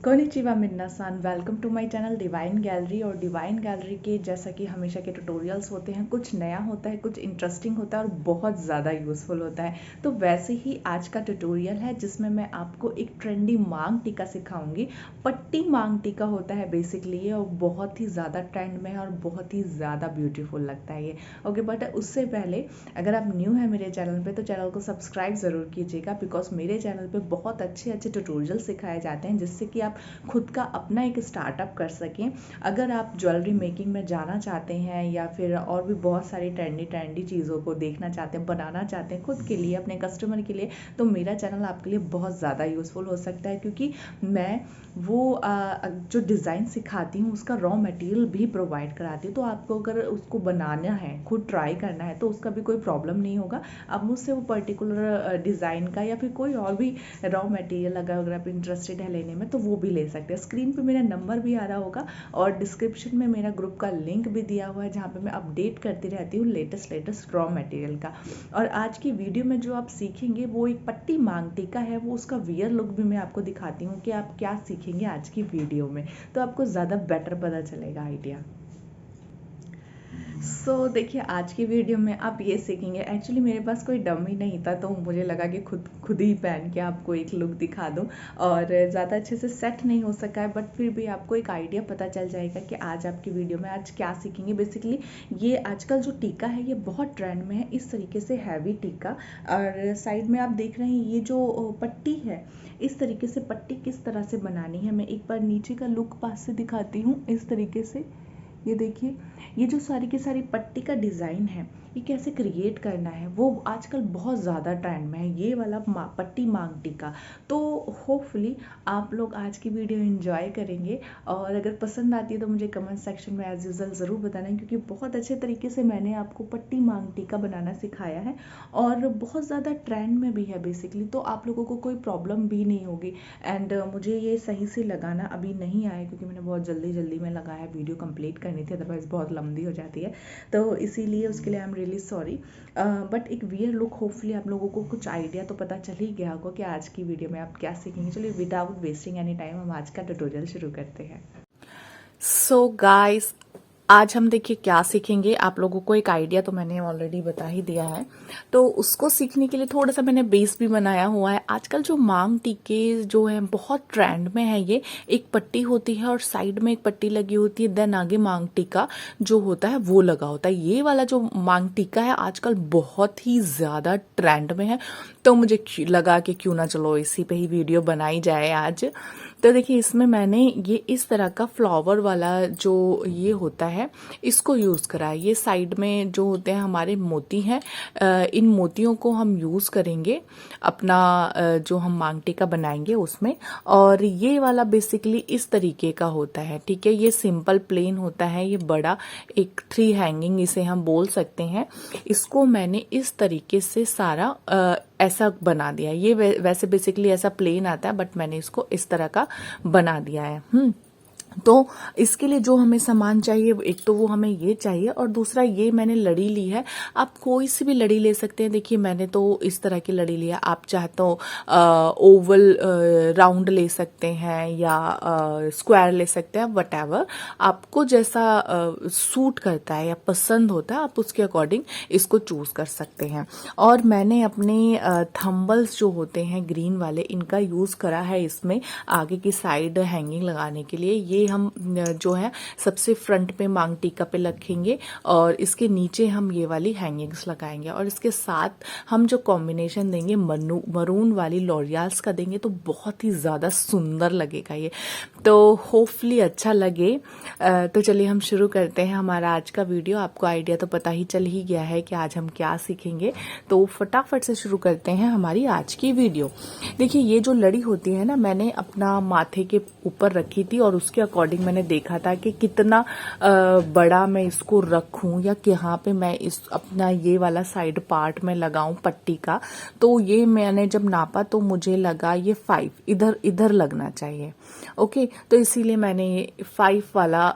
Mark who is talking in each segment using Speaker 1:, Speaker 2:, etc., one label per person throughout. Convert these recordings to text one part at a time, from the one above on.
Speaker 1: Konnichiwa मिन्ना-सान, welcome to my channel divine gallery. और divine gallery के जैसा कि हमेशा के ट्यूटोरियल्स होते हैं, कुछ नया होता है, कुछ इंटरेस्टिंग होता है और बहुत ज़्यादा यूज़फुल होता है। तो वैसे ही आज का ट्यूटोरियल है जिसमें मैं आपको एक ट्रेंडी मांग टीका सिखाऊंगी। पट्टी मांग टीका होता है बेसिकली ये, और बहुत ही ज़्यादा ट्रेंड में है और बहुत ही ज़्यादा ब्यूटीफुल लगता है ये। ओके, बट उससे पहले अगर आप न्यू हैं मेरे चैनल पे तो चैनल को सब्सक्राइब ज़रूर कीजिएगा, बिकॉज मेरे चैनल पे बहुत अच्छे अच्छे ट्यूटोरियल सिखाए जाते हैं जिससे कि आप खुद का अपना एक स्टार्टअप कर सकें। अगर आप ज्वेलरी मेकिंग में जाना चाहते हैं या फिर और भी बहुत सारी ट्रेंडी चीज़ों को देखना चाहते हैं, बनाना चाहते हैं खुद के लिए, अपने कस्टमर के लिए, तो मेरा चैनल आपके लिए बहुत ज़्यादा यूज़फुल हो सकता है, क्योंकि मैं वो जो डिज़ाइन सिखाती हूँ उसका रॉ मटेरियल भी प्रोवाइड कराती हूँ। तो आपको अगर उसको बनाना है, खुद ट्राई करना है, तो उसका भी कोई प्रॉब्लम नहीं होगा। आप मुझसे वो पर्टिकुलर डिज़ाइन का या फिर कोई और भी रॉ मटेरियल अगर आप इंटरेस्टेड है लेने में तो वो भी ले सकते हैं। स्क्रीन पे मेरा नंबर भी आ रहा होगा और डिस्क्रिप्शन में मेरा ग्रुप का लिंक भी दिया हुआ है जहाँ पे मैं अपडेट करती रहती हूँ लेटेस्ट रॉ मटेरियल का। और आज की वीडियो में जो आप सीखेंगे वो एक पट्टी मांग टीका है, वो उसका वियर लुक भी मैं आपको दिखाती हूँ कि आप क्या सीखेंगे आज की वीडियो में, तो आपको ज़्यादा बेटर पता चलेगा आइडिया। देखिए आज की वीडियो में आप ये सीखेंगे। एक्चुअली मेरे पास कोई डमी नहीं था तो मुझे लगा कि खुद ही पहन के आपको एक लुक दिखा दूं, और ज़्यादा अच्छे से सेट नहीं हो सका है, बट फिर भी आपको एक आइडिया पता चल जाएगा कि आज आपकी वीडियो में आज क्या सीखेंगे। बेसिकली ये आजकल जो टीका है ये बहुत ट्रेंड में है, इस तरीके से हैवी टीका। और साइड में आप देख रहे हैं ये जो पट्टी है, इस तरीके से पट्टी किस तरह से बनानी है, मैं एक बार नीचे का लुक पास से दिखाती हूँ। इस तरीके से ये देखिए, ये जो सारी की सारी पट्टी का डिज़ाइन है ये कैसे क्रिएट करना है वो आजकल बहुत ज़्यादा ट्रेंड में है, ये वाला पट्टी मांग टीका। तो होपफुली आप लोग आज की वीडियो एंजॉय करेंगे, और अगर पसंद आती है तो मुझे कमेंट सेक्शन में एज यूजल ज़रूर बताना, क्योंकि बहुत अच्छे तरीके से मैंने आपको पट्टी मांग टीका बनाना सिखाया है और बहुत ज़्यादा ट्रेंड में भी है बेसिकली, तो आप लोगों को कोई प्रॉब्लम भी नहीं होगी। एंड मुझे ये सही से लगाना अभी नहीं आया क्योंकि मैंने बहुत जल्दी में लगाया, वीडियो कंप्लीट करनी थी, अदरवाइज बहुत लंबी हो जाती है, तो इसीलिए उसके लिए I am really sorry. But एक वियर लुक होपफुली आप लोगों को कुछ आइडिया तो पता चल ही गया होगा कि आज की वीडियो में आप क्या सीखेंगे। चलिए विदाउट वेस्टिंग एनी टाइम हम आज का ट्यूटोरियल शुरू करते हैं। सो गाइस, आज हम देखिए क्या सीखेंगे। आप लोगों को एक आइडिया तो मैंने ऑलरेडी बता ही दिया है, तो उसको सीखने के लिए थोड़ा सा मैंने बेस भी बनाया हुआ है। आजकल जो मांग टीके जो है बहुत ट्रेंड में है, ये एक पट्टी होती है और साइड में एक पट्टी लगी होती है, देन आगे मांग टीका जो होता है वो लगा होता है। ये वाला जो मांग टीका है आजकल बहुत ही ज्यादा ट्रेंड में है, तो मुझे लगा कि क्यों ना चलो इसी पे ही वीडियो बनाई जाए आज। तो देखिए इसमें मैंने ये इस तरह का फ्लावर वाला जो ये होता है इसको यूज़ करा है। ये साइड में जो होते हैं हमारे मोती हैं, इन मोतियों को हम यूज़ करेंगे अपना जो हम मांग टीका बनाएंगे उसमें। और ये वाला बेसिकली इस तरीके का होता है, ठीक है। ये सिंपल प्लेन होता है, ये बड़ा एक 3 हैंगिंग इसे हम बोल सकते हैं। इसको मैंने इस तरीके से सारा ऐसा बना दिया। ये वैसे बेसिकली ऐसा प्लेन आता है, बट मैंने इसको इस तरह का बना दिया है। तो इसके लिए जो हमें सामान चाहिए, एक तो वो हमें ये चाहिए, और दूसरा ये मैंने लड़ी ली है। आप कोई सी भी लड़ी ले सकते हैं। देखिए मैंने तो इस तरह की लड़ी लिया, आप चाहे तो ओवल राउंड ले सकते हैं या स्क्वायर ले सकते हैं, वटएवर आपको जैसा सूट करता है या पसंद होता है आप उसके अकॉर्डिंग इसको चूज कर सकते हैं। और मैंने अपने थंबल्स जो होते हैं ग्रीन वाले, इनका यूज करा है इसमें आगे की साइड हैंगिंग लगाने के लिए। ये हम जो है सबसे फ्रंट पे मांग टीका पे रखेंगे और इसके नीचे हम ये वाली हैंगिंग्स लगाएंगे, और इसके साथ हम जो कॉम्बिनेशन देंगे मरून वाली लॉरियल्स का देंगे तो बहुत ही ज्यादा सुंदर लगेगा ये। तो होपफुली अच्छा लगे। तो चलिए हम शुरू करते हैं हमारा आज का वीडियो। आपको आइडिया तो पता ही चल ही गया है कि आज हम क्या सीखेंगे, तो फटाफट से शुरू करते हैं हमारी आज की वीडियो। देखिए ये जो लड़ी होती है ना, मैंने अपना माथे के ऊपर रखी थी और उसके अकॉर्डिंग मैंने देखा था कि कितना बड़ा मैं इसको रखूं या कहाँ पे मैं इस अपना ये वाला साइड पार्ट में लगाऊं पट्टी का। तो ये मैंने जब नापा तो मुझे लगा ये 5 इधर लगना चाहिए। ओके, तो इसीलिए मैंने ये 5 वाला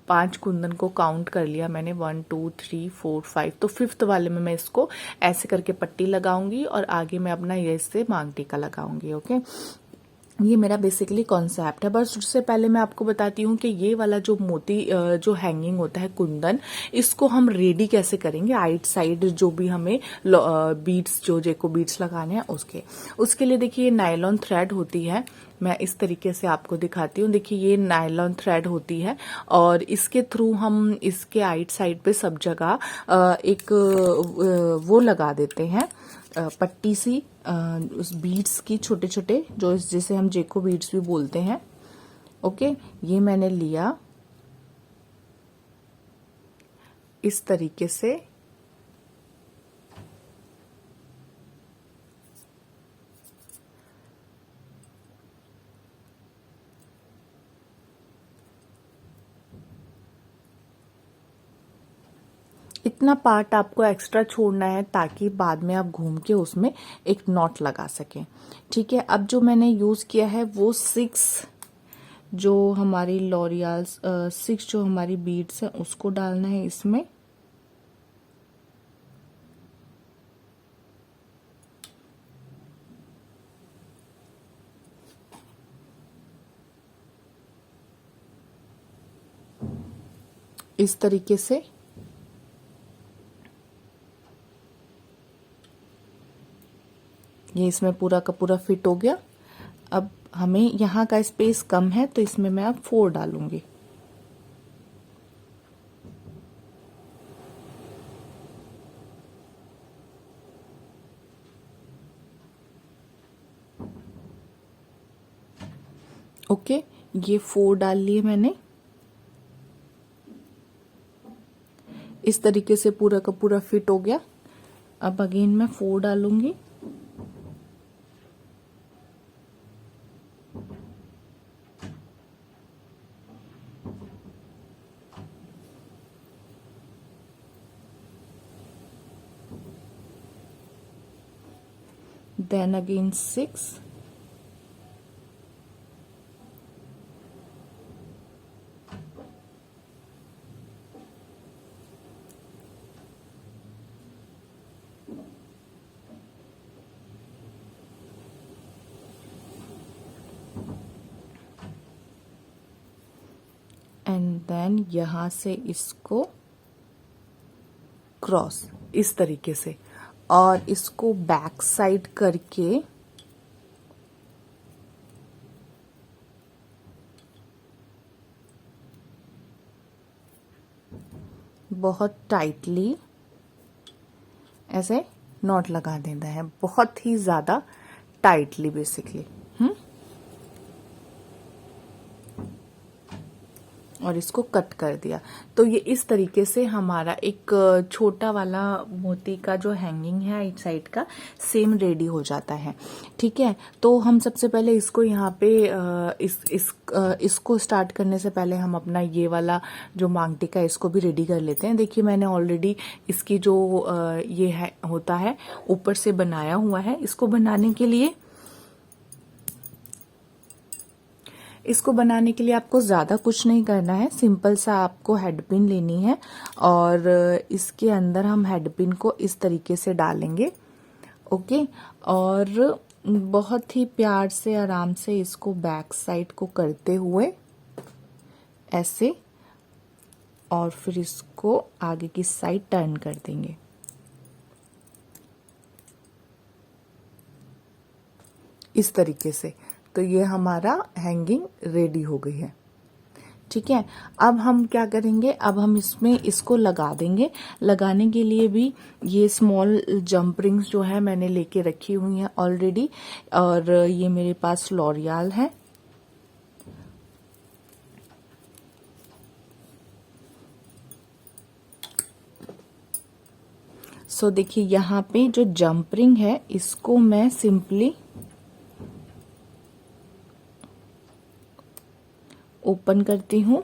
Speaker 1: 5 कुंदन को काउंट कर लिया मैंने, 1 2 3 4 5। तो 5th वाले में मैं इसको ऐसे करके पट्टी लगाऊंगी और आगे मैं अपना ये से मांग टीका लगाऊंगी। ओके, ये मेरा बेसिकली कॉन्सेप्ट है। बस उससे पहले मैं आपको बताती हूँ कि ये वाला जो मोती जो हैंगिंग होता है कुंदन, इसको हम रेडी कैसे करेंगे आइट साइड जो भी हमें बीड्स जो जेको बीड्स लगाने हैं उसके लिए देखिए ये नायलॉन थ्रेड होती है। मैं इस तरीके से आपको दिखाती हूँ। देखिए ये नायलॉन थ्रेड होती है और इसके थ्रू हम इसके आइट साइड पे सब जगह एक वो लगा देते हैं पट्टी सी, उस बीड्स की छोटे छोटे जो जिसे हम जेको बीड्स भी बोलते हैं। ओके, ये मैंने लिया इस तरीके से। इतना पार्ट आपको एक्स्ट्रा छोड़ना है ताकि बाद में आप घूम के उसमें एक नॉट लगा सकें। ठीक है, अब जो मैंने यूज किया है वो 6 जो हमारी लॉरियल 6 जो हमारी बीड्स है उसको डालना है इसमें। इस तरीके से ये इसमें पूरा का पूरा फिट हो गया। अब हमें यहाँ का स्पेस कम है तो इसमें मैं अब 4 डालूंगी। ओके, ये 4 डाल लिए मैंने। इस तरीके से पूरा का पूरा फिट हो गया। अब अगेन मैं 4 डालूंगी। then again 6, एंड देन यहां से इसको क्रॉस इस तरीके से, और इसको बैक साइड करके बहुत टाइटली ऐसे नॉट लगा देना है, बहुत ही ज्यादा टाइटली बेसिकली। और इसको कट कर दिया। तो ये इस तरीके से हमारा एक छोटा वाला मोती का जो हैंगिंग है इस साइड का सेम रेडी हो जाता है। ठीक है, तो हम सबसे पहले इसको यहाँ पे इसको स्टार्ट करने से पहले हम अपना ये वाला जो मांग टिका इसको भी रेडी कर लेते हैं। देखिए मैंने ऑलरेडी इसकी जो ये है होता है ऊपर से बनाया हुआ है। इसको बनाने के लिए आपको ज्यादा कुछ नहीं करना है। सिंपल सा आपको हेड पिन लेनी है और इसके अंदर हम हेड पिन को इस तरीके से डालेंगे। ओके, और बहुत ही प्यार से आराम से इसको बैक साइड को करते हुए ऐसे, और फिर इसको आगे की साइड टर्न कर देंगे। इस तरीके से। तो ये हमारा हैंगिंग रेडी हो गई है। ठीक है, अब हम क्या करेंगे, अब हम इसमें इसको लगा देंगे। लगाने के लिए भी ये स्मॉल जंप रिंग्स जो है मैंने लेके रखी हुई हैं ऑलरेडी, और ये मेरे पास लॉरियल है। सो देखिए यहाँ पे जो जंप रिंग है इसको मैं सिंपली ओपन करती हूँ।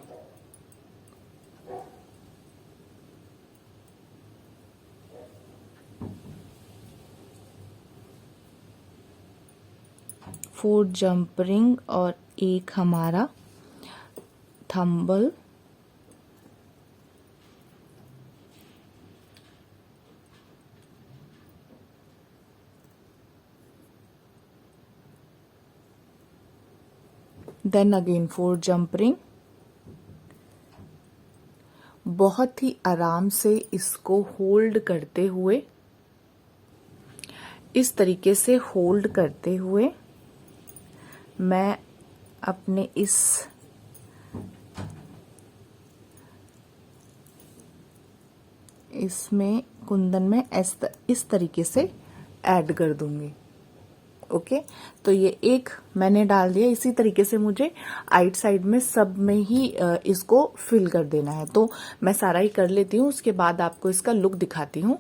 Speaker 1: फोर जंप रिंग और एक हमारा थंबल, देन अगेन 4 जंप रिंग। बहुत ही आराम से इसको होल्ड करते हुए, इस तरीके से होल्ड करते हुए मैं अपने इसमें कुंदन में इस तरीके से ऐड कर दूंगी। ओके, तो ये एक मैंने डाल दिया। इसी तरीके से मुझे आइट साइड में सब में ही इसको फिल कर देना है। तो मैं सारा ही कर लेती हूँ, उसके बाद आपको इसका लुक दिखाती हूँ।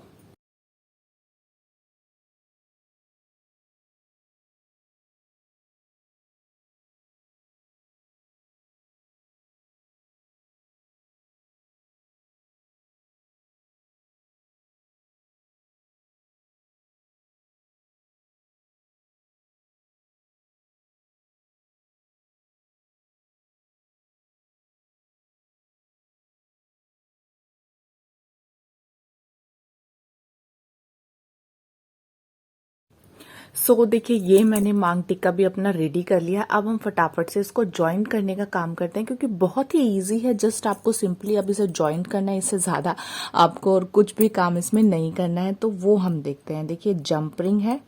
Speaker 1: देखिए, ये मैंने मांग टिक्का भी अपना रेडी कर लिया। अब हम फटाफट से इसको ज्वाइंट करने का काम करते हैं, क्योंकि बहुत ही इजी है। जस्ट आपको सिंपली अब इसे ज्वाइंट करना है, इससे ज़्यादा आपको और कुछ भी काम इसमें नहीं करना है। तो वो हम देखते हैं। देखिए, जंप रिंग है,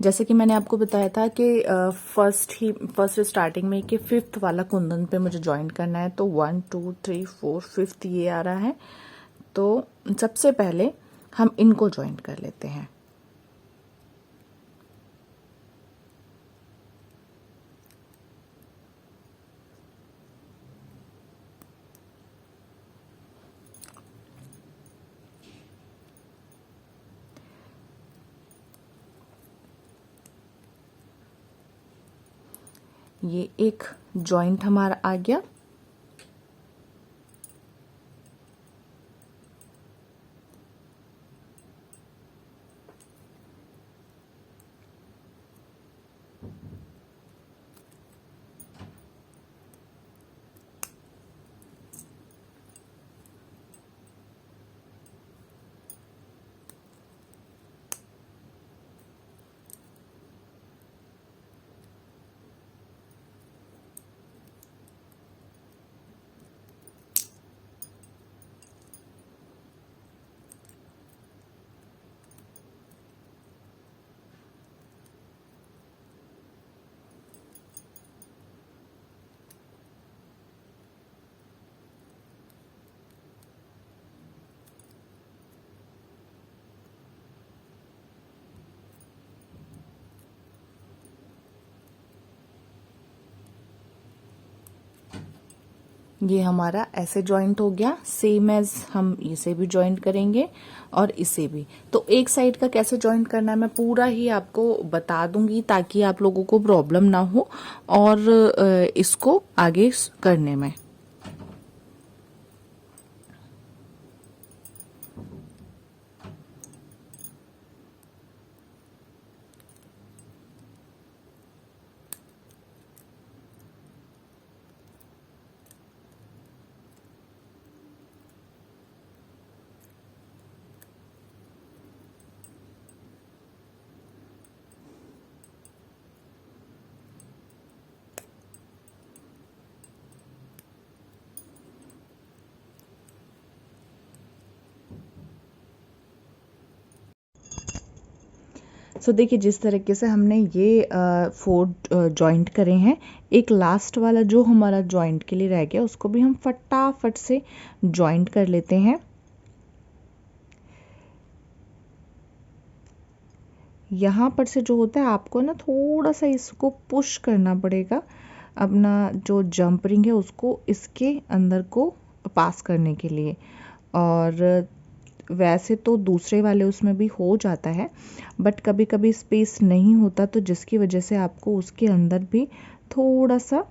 Speaker 1: जैसे कि मैंने आपको बताया था कि फर्स्ट स्टार्टिंग में कि 5th वाला कुंदन पे मुझे ज्वाइंट करना है। तो 1 2 3 4 5th ये आ रहा है। तो सबसे पहले हम इनको ज्वाइंट कर लेते हैं। ये एक जॉइंट हमारा आ गया। ये हमारा ऐसे जॉइंट हो गया। सेम एज हम इसे भी जॉइंट करेंगे और इसे भी। तो एक साइड का कैसे जॉइंट करना है मैं पूरा ही आपको बता दूंगी, ताकि आप लोगों को प्रॉब्लम ना हो और इसको आगे करने में। देखिए, जिस तरीके से हमने ये 4 जॉइंट करे हैं, एक लास्ट वाला जो हमारा जॉइंट के लिए रह गया उसको भी हम फटाफट से जॉइंट कर लेते हैं। यहाँ पर से जो होता है आपको ना थोड़ा सा इसको पुश करना पड़ेगा, अपना जो जंप रिंग है उसको इसके अंदर को पास करने के लिए। और वैसे तो दूसरे वाले उसमें भी हो जाता है, बट कभी कभी स्पेस नहीं होता, तो जिसकी वजह से आपको उसके अंदर भी थोड़ा सा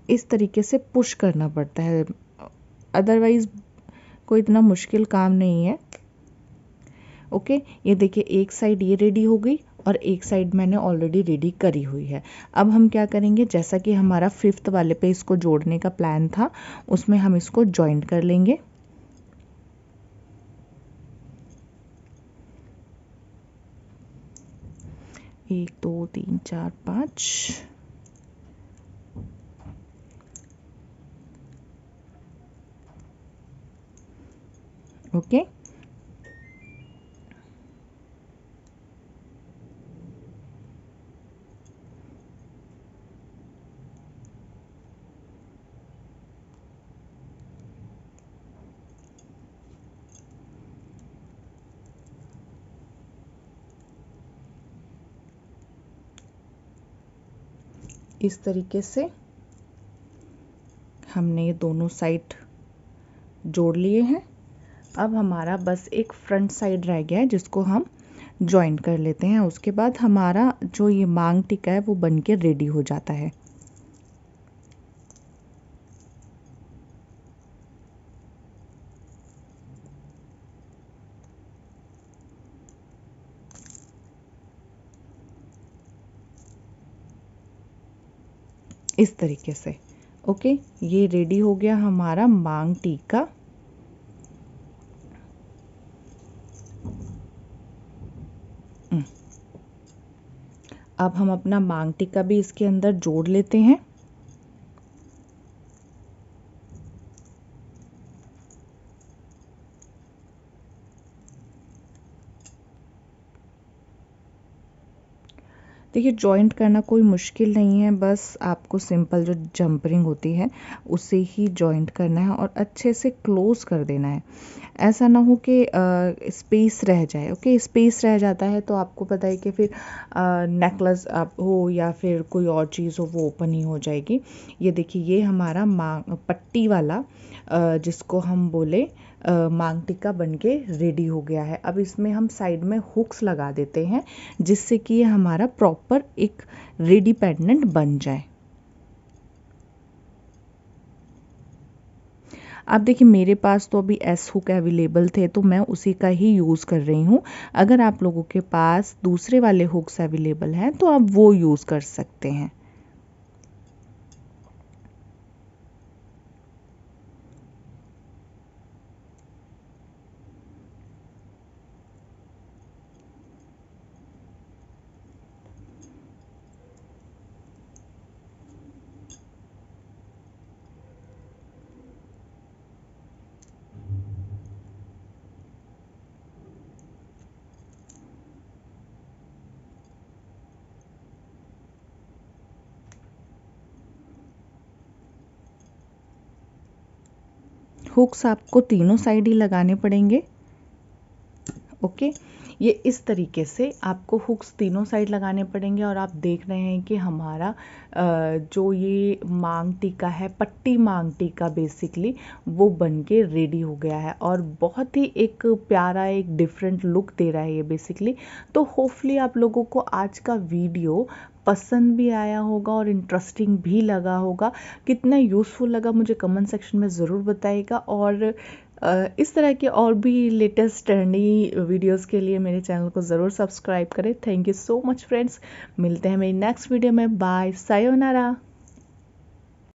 Speaker 1: इस तरीके से पुश करना पड़ता है। अदरवाइज कोई इतना मुश्किल काम नहीं है। ओके, ये देखिए, एक साइड ये रेडी हो गई और एक साइड मैंने ऑलरेडी रेडी करी हुई है। अब हम क्या करेंगे, जैसा कि हमारा 5th वाले पे इसको जोड़ने का प्लान था, उसमें हम इसको जॉइंट कर लेंगे। एक 2 3 4 5, ओके। इस तरीके से हमने ये दोनों साइड जोड़ लिए हैं। अब हमारा बस एक फ्रंट साइड रह गया है जिसको हम जॉइन कर लेते हैं। उसके बाद हमारा जो ये मांग टिक्का है वो बन के रेडी हो जाता है। इस तरीके से ओके, ये रेडी हो गया हमारा मांग टिक्का। अब हम अपना मांग टिक्का भी इसके अंदर जोड़ लेते हैं। देखिए जॉइंट करना कोई मुश्किल नहीं है, बस आपको सिंपल जो जंपरिंग होती है उसे ही जॉइंट करना है और अच्छे से क्लोज कर देना है। ऐसा ना हो कि स्पेस रह जाए। ओके, स्पेस रह जाता है तो आपको पता है कि फिर नेकलेस आप हो या फिर कोई और चीज़ हो वो ओपन ही हो जाएगी। ये देखिए ये हमारा मांग पट्टी वाला जिसको हम बोले मांग टिक्का बनके रेडी हो गया है। अब इसमें हम साइड में हुक्स लगा देते हैं जिससे कि ये हमारा प्रॉपर एक रेडी पेंडेंट बन जाए। अब देखिए मेरे पास तो अभी एस हुक अवेलेबल थे तो मैं उसी का ही यूज़ कर रही हूँ। अगर आप लोगों के पास दूसरे वाले हुक्स अवेलेबल हैं तो आप वो यूज़ कर सकते हैं। हुक्स आपको तीनों साइड ही लगाने पड़ेंगे। ओके, ये इस तरीके से आपको हुक्स तीनों साइड लगाने पड़ेंगे और आप देख रहे हैं कि हमारा जो ये मांग टिक्का है, पट्टी मांग टिक्का बेसिकली वो बन के रेडी हो गया है और बहुत ही एक प्यारा एक डिफरेंट लुक दे रहा है ये बेसिकली। तो होपफुली आप लोगों को आज का वीडियो पसंद भी आया होगा और इंटरेस्टिंग भी लगा होगा। कितना यूज़फुल लगा मुझे कमेंट सेक्शन में ज़रूर बताइएगा और इस तरह के और भी लेटेस्ट ट्रेंडी वीडियोस के लिए मेरे चैनल को ज़रूर सब्सक्राइब करें। Thank you so much friends, मिलते हैं मेरी नेक्स्ट वीडियो में। Bye, sayonara.